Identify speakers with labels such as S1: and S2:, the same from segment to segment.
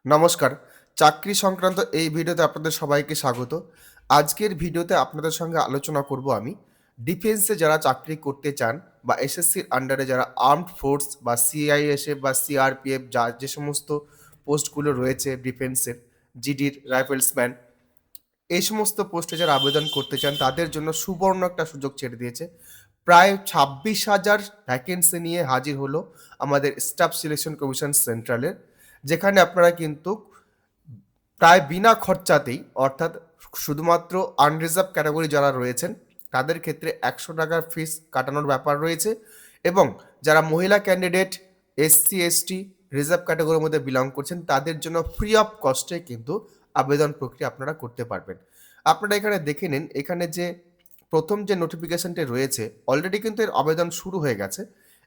S1: নমস্কার। চাকরি সংক্রান্ত এই ভিডিওতে আপনাদের সবাইকে স্বাগত। আজকের ভিডিওতে আপনাদের সঙ্গে আলোচনা করব আমি ডিফেন্সে যারা চাকরি করতে চান বা এসএসসির আন্ডারে যারা আর্মড ফোর্স বা সিআইএসএফ বা সিআরপিএফ যে সমস্ত পোস্টগুলো রয়েছে ডিফেন্সের, জিডির, রাইফেলসম্যান এই সমস্ত পোস্টে যারা আবেদন করতে চান তাদের জন্য সুবর্ণ একটা সুযোগ ছেড়ে দিয়েছে। প্রায় 26,000 ভ্যাকেন্সি নিয়ে হাজির হলো আমাদের স্টাফ সিলেকশন কমিশন সেন্ট্রালের। যেখানে আপনারা কিন্তু প্রায় বিনা খরচাতেই অর্থাৎ শুধুমাত্র আনরিজার্ভ ক্যাটাগরি যারা রয়েছেন তাদের ক্ষেত্রে 100 টাকার ফিস কাটানোর ব্যাপার রয়েছে এবং যারা মহিলা ক্যান্ডিডেট এসসি এসটি রিজার্ভ ক্যাটাগরির মধ্যে বিলং করছেন তাদের জন্য ফ্রি অফ কস্টে কিন্তু আবেদন প্রক্রিয়া আপনারা করতে পারবেন। আপনারা এখানে দেখে নিন, এখানে যে প্রথম যে নোটিফিকেশনটা রয়েছে অলরেডি কিন্তু এর আবেদন শুরু হয়ে গেছে।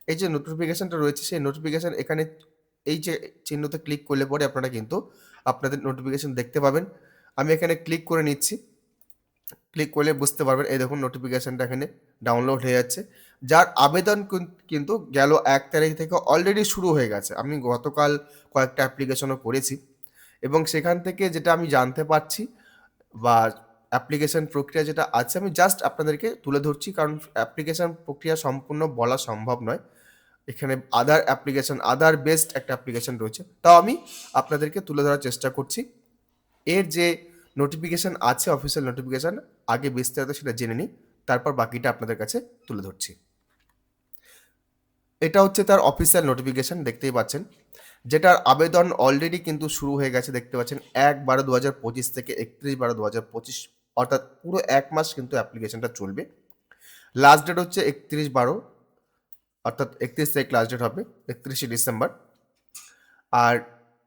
S1: এই যে নোটিফিকেশনটা রয়েছে সেই নোটিফিকেশন এখানে এই যে চিহ্নতে ক্লিক করলে পরে আপনারা কিন্তু আপনাদের নোটিফিকেশন দেখতে পাবেন। আমি এখানে ক্লিক করে নিচ্ছি। ক্লিক করলে বুঝতে পারবেন, এই দেখুন নোটিফিকেশনটা এখানে ডাউনলোড হয়ে যাচ্ছে। যার আবেদন কিন্তু গেল ১ তারিখ থেকে অলরেডি শুরু হয়ে গেছে। আমি গতকাল কয়েকটা অ্যাপ্লিকেশনও করেছি এবং সেখান থেকে যেটা আমি জানতে পারছি বা অ্যাপ্লিকেশন প্রক্রিয়া যেটা আছে আমি জাস্ট আপনাদেরকে তুলে ধরছি, কারণ অ্যাপ্লিকেশন প্রক্রিয়া সম্পূর্ণ বলা সম্ভব নয়। এখানে আদার বেসড একটা অ্যাপ্লিকেশন রয়েছে। তাও আমি আপনাদেরকে তুলে ধরার চেষ্টা করছি। এর যে নোটিফিকেশন আছে অফিসিয়াল নোটিফিকেশন, আগে বিস্তারিত সেটা জেনে নিই, তারপর বাকিটা আপনাদের কাছে তুলে ধরছি। এটা হচ্ছে তার অফিসিয়াল নোটিফিকেশন, দেখতেই পাচ্ছেন, যেটার আবেদন অলরেডি কিন্তু শুরু হয়ে গেছে। দেখতে পাচ্ছেন ১/১২/২০২৫ থেকে ৩১/১২/২০২৫, অর্থাৎ পুরো ১ মাস কিন্তু অ্যাপ্লিকেশনটা চলবে। লাস্ট ডেট হচ্ছে ৩১/১২, অর্থাৎ ৩১ তারিখ লাস্ট ডেট হবে, ৩১শে ডিসেম্বর। আর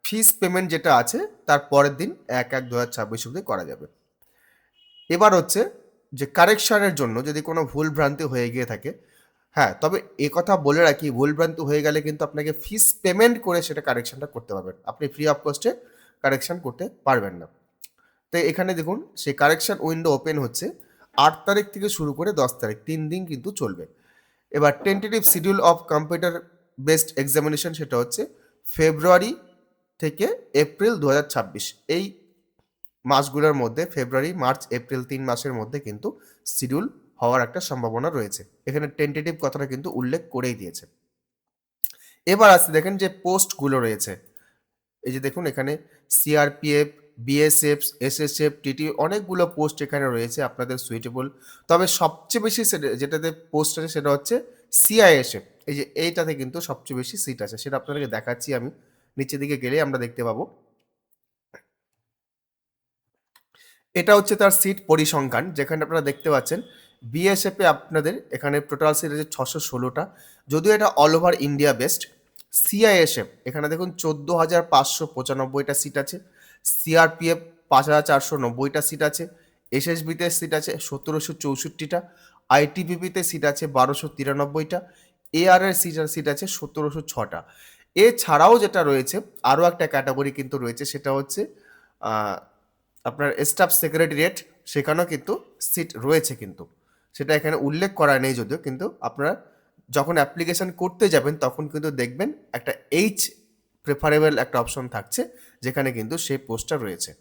S1: ফিস পেমেন্ট যেটা আছে তার পরের দিন ১/১/২০২৬ অবধি করা যাবে। এবার হচ্ছে যে কারেকশনের জন্য যদি কোনো ভুল ভ্রান্তি হয়ে গিয়ে থাকে, হ্যাঁ, তবে কথা বলে রাখি, ভুল ভ্রান্তি হয়ে গেলে কিন্তু আপনাকে ফিস পেমেন্ট করে সেটা কারেকশনটা করতে পারবেন। আপনি ফ্রি অফ কস্টে কারেকশন করতে পারবেন না। তো এখানে দেখুন সেই কারেকশন উইন্ডো ওপেন হচ্ছে ৮ তারিখ থেকে শুরু করে ১০ তারিখ, ৩ দিন কিন্তু চলবে। এবার tentative schedule of computer based examination সেটা হচ্ছে ফেব্রুয়ারি থেকে এপ্রিল ২০২৬। এই মাসগুলোর মধ্যে ফেব্রুয়ারি, মার্চ, এপ্রিল ৩ মাসের মধ্যে কিন্তু শিডিউল হওয়ার একটা সম্ভাবনা রয়েছে। এখানে টেন্টেটিভ কথাটা কিন্তু উল্লেখ করেই দিয়েছে। এবার আসছে দেখেন যে পোস্টগুলো রয়েছে। এই যে দেখুন এখানে সিআরপিএফ, বিএসএফ, এসএসএফ, টিটি অনেকগুলো পোস্ট এখানে রয়েছে আপনাদের সুইটেবল। তবে সবচেয়ে বেশি যেটাতে পোস্ট আছে সেটা হচ্ছে সিআইএসএফ। এই যে এইটাতে কিন্তু সবচেয়ে বেশি সিট আছে। সেটা আপনাদেরকে দেখাচ্ছি আমি। নিচের দিকে গেলেই আমরা দেখতে পাবো। এটা হচ্ছে তার সিট পরিসংখ্যান, যেখানে আপনারা দেখতে পাচ্ছেন বিএসএফ এ আপনাদের এখানে টোটাল সিট আছে ৬১৬টা। যদিও এটা all over India based. CISF এখানে দেখুন ১৪,৫৯৫টা সিট আছে। সিআরপিএফ ৫,৪৯০টা সিট আছে। এসএসবিতে সিট আছে ১৭৬৪টা। আইটিবিপিতে সিট আছে ১২৯৩টা। এআর এর সিট আছে ১৭০৬টা। এছাড়াও যেটা রয়েছে আরও একটা ক্যাটাগরি কিন্তু রয়েছে, সেটা হচ্ছে আপনার স্টাফ সেক্রেটারিয়েট, সেখানেও কিন্তু সিট রয়েছে কিন্তু। সেটা এখানে উল্লেখ করা নেই যদিও, কিন্তু আপনারা যখন অ্যাপ্লিকেশন করতে যাবেন তখন কিন্তু দেখবেন একটা প্রেফারেবল একটা অপশন থাকছে, যেখানে কিন্তু সেই পোস্টটা রয়েছে।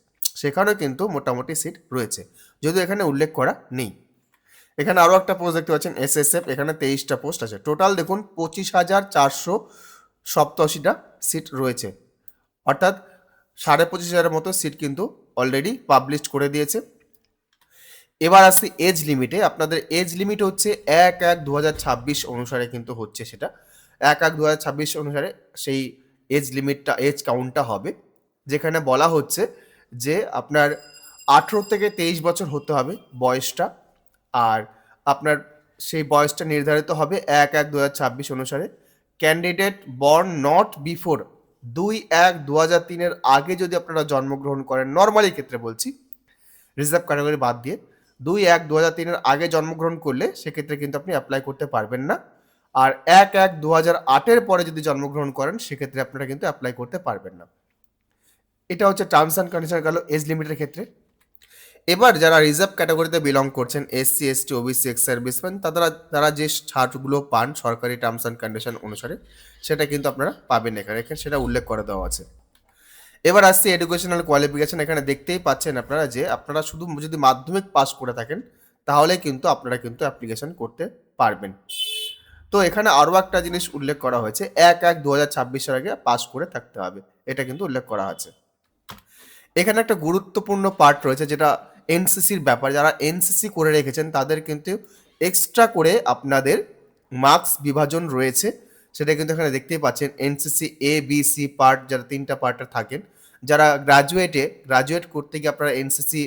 S1: সেখানেও কিন্তু মোটামুটি সিট রয়েছে, যদিও এখানে উল্লেখ করা নেই। এখানে আরও একটা পোস্ট দেখতে পাচ্ছেন এসএসএফ, এখানে ২৩টা পোস্ট আছে। টোটাল দেখুন ২৫,৪৮৭টা সিট রয়েছে, অর্থাৎ ২৫,৫০০ মতো সিট কিন্তু অলরেডি পাবলিশড করে দিয়েছে। এবার আসছি এজ লিমিটে। আপনাদের এজ লিমিট হচ্ছে ১/১/২০২৬ অনুসারে কিন্তু হচ্ছে সেটা। ১/১/২০২৬ অনুসারে সেই এজ লিমিটটা, এজ কাউন্টটা হবে, যেখানে বলা হচ্ছে যে আপনার ১৮ থেকে ২৩ বছর হতে হবে বয়সটা। আর আপনার সেই বয়সটা নির্ধারিত হবে ১/১/২০২৬ অনুসারে। ক্যান্ডিডেট বর্ন নট বিফোর ২/১/২০০৩ এর আগে যদি আপনারা জন্মগ্রহণ করেন, নর্মালি ক্ষেত্রে বলছি, রিজার্ভ ক্যাটাগরি বাদ দিয়ে ২/১/২০০৩ এর আগে জন্মগ্রহণ করলে সেক্ষেত্রে কিন্তু আপনি অ্যাপ্লাই করতে পারবেন না। আর ১/১/২০০৮ এর পরে যদি জন্মগ্রহণ করেন সেক্ষেত্রে আপনারা কিন্তু অ্যাপ্লাই করতে পারবেন না। এটা হচ্ছে টার্মস অ্যান্ড কন্ডিশন গেল এজ লিমিটের ক্ষেত্রে। এবার যারা রিজার্ভ ক্যাটাগরিতে বিলং করছেন, SC, ST, OBC, ex serviceman, তারা যে ছাড়গুলো পান সরকারি টার্মস অ্যান্ড কন্ডিশন অনুসারে সেটা কিন্তু আপনারা পাবেন এখানে সেটা উল্লেখ করে দেওয়া আছে। এবার আসছে এডুকেশনাল কোয়ালিফিকেশন। এখানে দেখতেই পাচ্ছেন আপনারা যে আপনারা শুধু যদি মাধ্যমিক পাস করে থাকেন তাহলে কিন্তু আপনারা কিন্তু অ্যাপ্লিকেশন করতে পারবেন। তো এখানে আরও একটা জিনিস উল্লেখ করা হয়েছে, 1/1/2026 আগে পাস করে থাকতে হবে, এটা কিন্তু উল্লেখ করা আছে। এখানে একটা গুরুত্বপূর্ণ পার্ট রয়েছে যেটা এনসিসির ব্যাপার। যারা এনসিসি করে রেখেছেন তাদের কিন্তু এক্সট্রা করে আপনাদের মার্কস বিভাজন রয়েছে, সেটা কিন্তু এখানে দেখতেই পাচ্ছেন। NCC A B C part, যারা 3টা পার্টে থাকেন, যারা গ্রাজুয়েট করতে গিয়ে আপনারা এনসিসি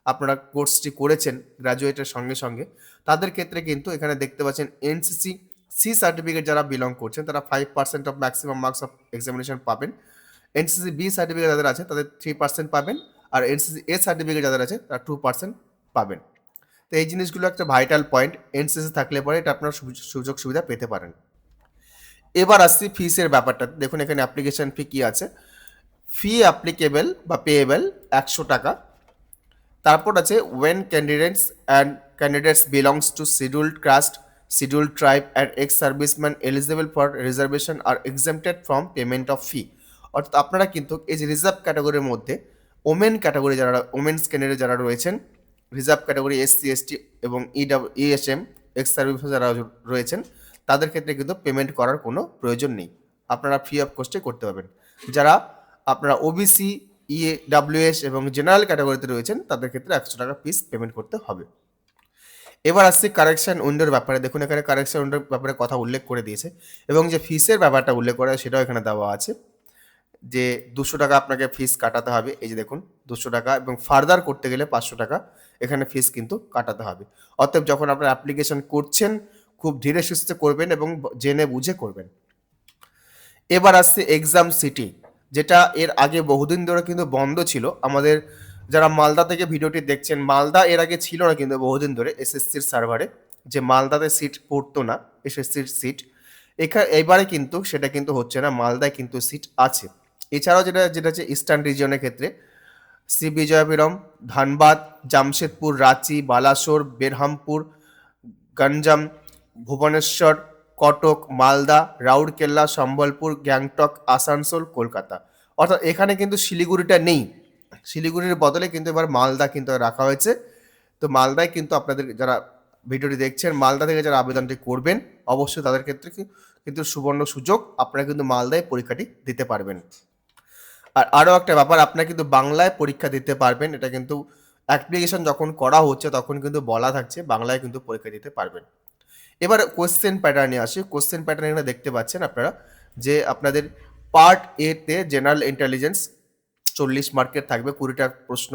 S1: আপনারা কোর্সটি করেছেন গ্রাজুয়েটের সঙ্গে সঙ্গে, তাদের ক্ষেত্রে কিন্তু এখানে দেখতে পাচ্ছেন এনসিসি সি সার্টিফিকেট যারা বিলং করছেন তারা 5% of maximum marks of examination পাবেন। এনসিসি বি সার্টিফিকেট যাদের আছে তাদের 3% পাবেন, আর এনসিসি এ সার্টিফিকেট যাদের আছে তারা 2% পাবেন। তো এই জিনিসগুলো একটা ভাইটাল পয়েন্ট, এনসিসি থাকলে পরে এটা আপনারা সুযোগ সুবিধা পেতে পারেন। এবার আসছি ফিসের ব্যাপারটা। দেখুন এখানে অ্যাপ্লিকেশন ফি কি আছে। ফি অ্যাপ্লিকেবল বা পেয়েবল 100 টাকা। তারপর আছে when candidates belongs to scheduled caste, scheduled tribe and ex serviceman eligible for reservation are exempted from payment of fee. অর্থাৎ আপনারা কিন্তু এই যে রিজার্ভ ক্যাটাগরির মধ্যে ওমেন ক্যাটাগরি যারা ওমেন্স ক্যান্ডিডেট যারা রয়েছেন, রিজার্ভ ক্যাটাগরি এসসি এসটি এবং ইএসএম এক্স সার্ভিস যারা রয়েছেন, তাদের ক্ষেত্রে কিন্তু পেমেন্ট করার কোনো প্রয়োজন নেই, আপনারা ফ্রি অফ কস্টে করতে পারবেন। যারা আপনারা ওবিসি, ইডাব্লিউএস এবং জেনারেল ক্যাটাগরিতে রয়েছেন তাদের ক্ষেত্রে 100 টাকা ফিস পেমেন্ট করতে হবে। এবার আসছি কারেকশন উইন্ডোর ব্যাপারে। দেখুন এখানে কারেকশন উইন্ডোর ব্যাপারে কথা উল্লেখ করে দিয়েছে এবং যে ফিসের ব্যাপারটা উল্লেখ করা সেটাও এখানে দেওয়া আছে যে 200 টাকা আপনাকে ফিস কাটাতে হবে। এই যে দেখুন 200 টাকা, এবং ফার্দার করতে গেলে 500 টাকা এখানে ফিস কিন্তু কাটাতে হবে। অতএব যখন আপনারা অ্যাপ্লিকেশন করছেন খুব ধীরে সুস্থে করবেন এবং জেনে বুঝে করবেন। এবার আসছে এক্সাম সিটি, যেটা এর আগে বহুদিন ধরে কিন্তু বন্ধ ছিল। আমাদের যারা মালদা থেকে ভিডিওটি দেখছেন, মালদা এর আগে ছিল না কিন্তু বহুদিন ধরে এসএসসির সার্ভারে, যে মালদাতে সিট পড়তো না এসএসসির সিট। এবারে কিন্তু সেটা কিন্তু হচ্ছে না, মালদায় কিন্তু সিট আছে। এছাড়াও যেটা যেটা হচ্ছে ইস্টার্ন রিজিয়নের ক্ষেত্রে শ্রী বিজয়পুরম, ধানবাদ, জামশেদপুর, রাঁচি, বালাসোর, বেরহামপুর, গঞ্জাম, ভুবনেশ্বর, কটক, মালদা, রাউরকেল্লা, সম্বলপুর, গ্যাংটক, আসানসোল, কলকাতা। অর্থাৎ এখানে কিন্তু শিলিগুড়িটা নেই, শিলিগুড়ির বদলে কিন্তু এবার মালদা কিন্তু রাখা হয়েছে। তো মালদায় কিন্তু আপনাদের যারা ভিডিওটি দেখছেন মালদা থেকে যারা আবেদনটি করবেন অবশ্যই তাদের ক্ষেত্রে কিন্তু সুবর্ণ সুযোগ, আপনারা কিন্তু মালদায় পরীক্ষাটি দিতে পারবেন। আর আরও একটা ব্যাপার, আপনারা কিন্তু বাংলায় পরীক্ষা দিতে পারবেন, এটা কিন্তু অ্যাপ্লিকেশন যখন করা হচ্ছে তখন কিন্তু বলা থাকছে বাংলায় কিন্তু পরীক্ষা দিতে পারবেন। এবার কোশ্চেন প্যাটার্নে আসি। কোশ্চেন প্যাটার্ন এখানে দেখতে পাচ্ছেন আপনারা যে আপনাদের পার্ট এ তে জেনারেল ইন্টেলিজেন্স 40 মার্কের থাকবে, 20টা প্রশ্ন।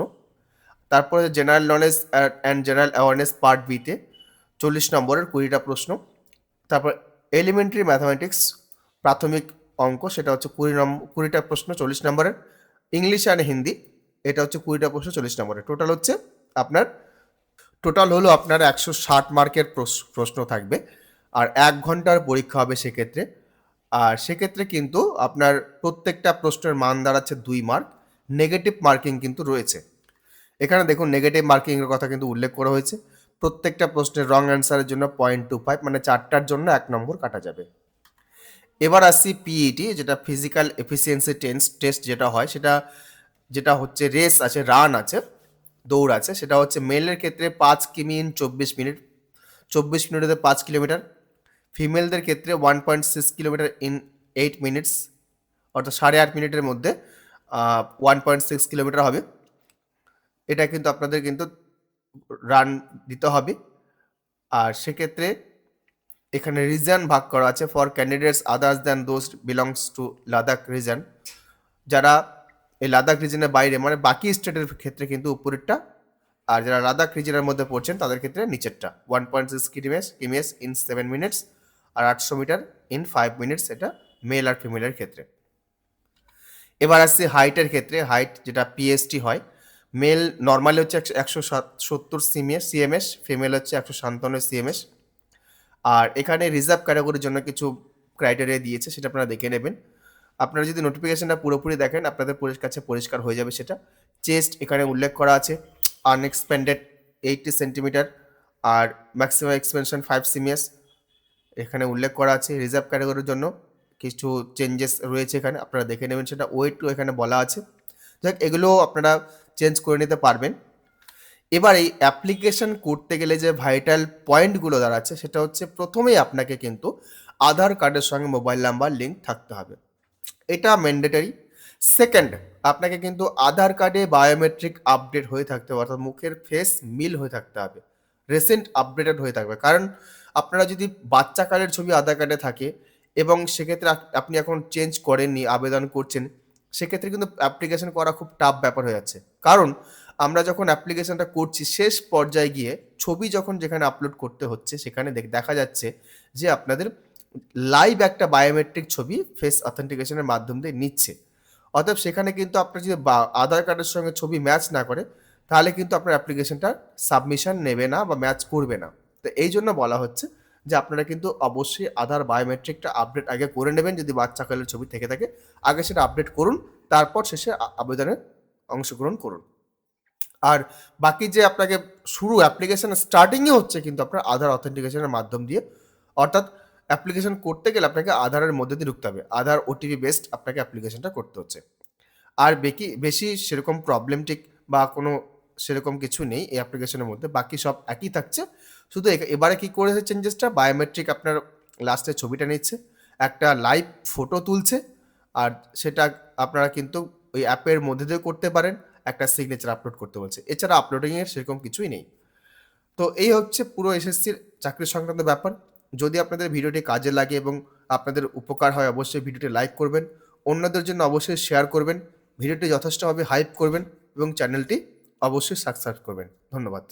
S1: তারপরে general knowledge and general awareness part বিতে 40 নম্বরের 20টা প্রশ্ন। তারপর এলিমেন্টারি ম্যাথামেটিক্স প্রাথমিক অঙ্ক, সেটা হচ্ছে 20টা প্রশ্ন 40 নম্বরের। ইংলিশ অ্যান্ড হিন্দি এটা হচ্ছে 20টা প্রশ্ন 40 নম্বরের। টোটাল হচ্ছে আপনার হলো আপনার 160 মার্কের প্রশ্ন থাকবে, আর 1 ঘন্টার পরীক্ষা হবে সেক্ষেত্রে। আর সেক্ষেত্রে কিন্তু আপনার প্রত্যেকটা প্রশ্নের মান দাঁড়াচ্ছে 2 মার্ক। নেগেটিভ মার্কিং কিন্তু রয়েছে। এখানে দেখুন নেগেটিভ মার্কিংয়ের কথা কিন্তু উল্লেখ করা হয়েছে। প্রত্যেকটা প্রশ্নের রং অ্যান্সারের জন্য 0.25, মানে 4টার জন্য 1 নম্বর কাটা যাবে। এবার আসছি পিইটি, যেটা ফিজিক্যাল এফিসিয়েন্সি টেস্ট যেটা হয়, যেটা হচ্ছে রেস আছে, রান আছে, দৌড় আছে। সেটা হচ্ছে মেলের ক্ষেত্রে 5 কিমি ইন 24 মিনিট, 24 মিনিটে 5 কিলোমিটার। ফিমেলদের ক্ষেত্রে 1.6 কিলোমিটার ইন 8 মিনিটস, অর্থাৎ 8.5 মিনিটের মধ্যে 1.6 কিলোমিটার হবে। এটা কিন্তু আপনাদের কিন্তু রান দিতে হবে। আর সেক্ষেত্রে এখানে রিজন ভাগ করা আছে for candidates others than those belongs to Ladakh reason. যারা এই লাদাখ রিজনের বাইরে মানে বাকি স্টেটের ক্ষেত্রে কিন্তু উপরেরটা, আর যারা লাদাখ রিজনের মধ্যে পড়ছেন তাদের ক্ষেত্রে নিচেরটা। 1.6 কিমিএস ইন 7 মিনিটস আর 800 মিটার ইন 5 মিনিটস, এটা মেল আর ফিমেলের ক্ষেত্রে। এবার আসছে হাইটের ক্ষেত্রে, হাইট যেটা পিএসটি হয়, মেল নর্মালি হচ্ছে 170 সিএমএস, ফিমেল হচ্ছে 157 সিএমএস। আর এখানে রিজার্ভ ক্যাটাগরির জন্য কিছু ক্রাইটেরিয়া দিয়েছে, সেটা আপনারা দেখে নেবেন। আপনারা যদি নোটিফিকেশনটা পুরোপুরি দেখেন আপনাদের কাছে পরিষ্কার হয়ে যাবে সেটা। চেস্ট এখানে উল্লেখ করা আছে আনএক্সপেন্ডেড 80 সেন্টিমিটার, আর ম্যাক্সিমাম এক্সপেনশন 5 সিএমএস এখানে উল্লেখ করা আছে। রিজার্ভ ক্যাটাগরির জন্য কিছু চেঞ্জেস রয়েছে এখানে, আপনারা দেখে নেবেন সেটা। ওয়েটও এখানে বলা আছে। যাক এগুলো আপনারা চেঞ্জ করে নিতে পারবেন। এবার এই অ্যাপ্লিকেশন করতে গেলে যে ভাইটাল পয়েন্টগুলো দাঁড়াচ্ছে সেটা হচ্ছে প্রথমেই আপনাকে কিন্তু আধার কার্ডের সঙ্গে মোবাইল নাম্বার লিঙ্ক থাকতে হবে। এটা ম্যান্ডেটরি। সেকেন্ড, আপনাকে কিন্তু আধার কার্ডে বায়োমেট্রিক আপডেট হয়ে থাকতে হবে, অর্থাৎ মুখের ফেস মিল হয়ে থাকতে হবে। রিসেন্ট আপডেটেড হয়ে থাকবে। কারণ আপনারা যদি বাচ্চাকালের ছবি আধার কার্ডে থাকে এবং সেক্ষেত্রে আপনি এখন চেঞ্জ করেননি, আবেদন করছেন, সেক্ষেত্রে কিন্তু অ্যাপ্লিকেশন করা খুব টাফ ব্যাপার হয়ে যাচ্ছে। কারণ আমরা যখন অ্যাপ্লিকেশনটা করছি শেষ পর্যায়ে গিয়ে ছবি যখন যেখানে আপলোড করতে হচ্ছে সেখানে দেখা যাচ্ছে যে আপনাদের লাইভ একটা বায়োমেট্রিক ছবি ফেস অথেন্টিকেশনের মাধ্যম দিয়ে নিচ্ছে। অতএব সেখানে কিন্তু আপনার যদি আধার কার্ডের সঙ্গে ছবি ম্যাচ না করে তাহলে কিন্তু আপনার অ্যাপ্লিকেশনটা সাবমিশন নেবে না বা ম্যাচ করবে না। তো এই জন্য বলা হচ্ছে যে আপনারা কিন্তু অবশ্যই আধার বায়োমেট্রিকটা আপডেট আগে করে নেবেন, যদি বাচ্চাকালের ছবি থেকে থাকে আগে সেটা আপডেট করুন, তারপর শেষে আবেদনে অংশগ্রহণ করুন। আর বাকি যে আপনাকে শুরু অ্যাপ্লিকেশন স্টার্টিংই হচ্ছে কিন্তু আপনার আধার অথেন্টিকেশনের মাধ্যম দিয়ে, অর্থাৎ অ্যাপ্লিকেশন করতে গেলে আপনাকে আধারের মধ্যে দিয়ে ঢুকতে হবে। আধার ওটিপি বেসড আপনাকে অ্যাপ্লিকেশনটা করতে হচ্ছে। আর বেশি সেরকম প্রবলেমটিক বা কোনো সেরকম কিছু নেই এই অ্যাপ্লিকেশনের মধ্যে। বাকি সব একই থাকছে। শুধু এবারে কি করেছে চেঞ্জেসটা, বায়োমেট্রিক আপনার লাস্টে ছবিটা নিচ্ছে, একটা লাইভ ফটো তুলছে, আর সেটা আপনারা কিন্তু ওই অ্যাপের মধ্যে দিয়েও করতে পারেন। একটা সিগনেচার আপলোড করতে বলছে। এছাড়া আপলোডিংয়ের সেরকম কিছুই নেই। তো এই হচ্ছে পুরো এসএসসির চাকরি সংক্রান্ত ব্যাপার। যদি আপনাদের ভিডিওটি কাজে লাগে এবং আপনাদের উপকার হয় অবশ্যই ভিডিওটি লাইক করবেন। অন্যদের জন্য অবশ্যই শেয়ার করবেন। ভিডিওটি যথেষ্টভাবে হাইপ করবেন এবং চ্যানেলটি অবশ্যই সাবস্ক্রাইব করবেন। ধন্যবাদ।